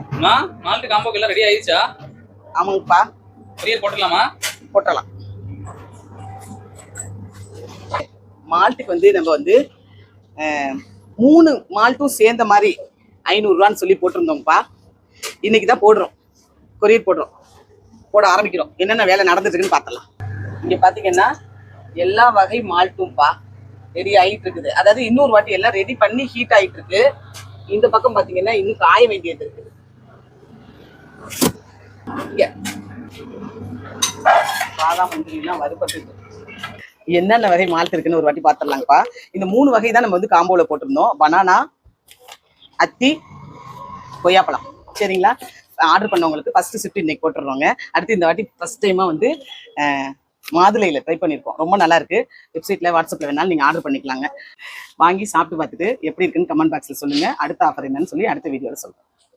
அம்மா மால்ட் காம்போக்கு எல்லாம் ரெடி ஆயிடுச்சா? ஆமாங்கப்பா. கொரியர் போட்டுடலாமா? போட்டலாம். மால்ட்டுக்கு வந்து நம்ம வந்து 3 மால்ட்டும் சேர்ந்த மாதிரி 500 ரூபான்னு சொல்லி போட்டிருந்தோம்ப்பா. இன்னைக்கு தான் போடுறோம், கொரியர் போட ஆரம்பிக்கிறோம். என்னென்ன வேலை நடந்துட்டு இருக்குன்னு பார்த்தலாம். இங்க பாத்தீங்கன்னா எல்லா வகை மால்ட்டும்பா ரெடி ஆகிட்டு இருக்குது. அதாவது இன்னொரு வாட்டி எல்லாம் ரெடி பண்ணி ஹீட் ஆகிட்டு இருக்கு. இந்த பக்கம் பாத்தீங்கன்னா இன்னும் காய வேண்டியது இருக்குது. பாதாம் முந்திரிலாம் வறுபட்டு என்னென்ன வகை மால்ட் இருக்குன்னு ஒரு வாட்டி பார்த்துடலாங்கப்பா. இந்த 3 வகை தான் நம்ம வந்து காம்போல போட்டிருந்தோம். பனானா, அத்தி, கொய்யாப்பழம். சரிங்களா? ஆர்டர் பண்ணவங்களுக்கு ஃபர்ஸ்ட் ஷிஃப்ட் இன்னைக்கு போட்டுடுறோங்க. அடுத்து இந்த வாட்டி ஃபர்ஸ்ட் டைமா வந்து மாதுளையில ட்ரை பண்ணியிருக்கோம். ரொம்ப நல்லா இருக்கு. வெப்சைட்ல வாட்ஸ்அப்ல வேணாலும் நீங்க ஆர்டர் பண்ணிக்கலாங்க. வாங்கி சாப்பிட்டு பார்த்துட்டு எப்படி இருக்குன்னு கமெண்ட் பாக்ஸ்ல சொல்லுங்க. அடுத்த ஆஃபர் என்னன்னு சொல்லி அடுத்த வீடியோல சொல்றேன்.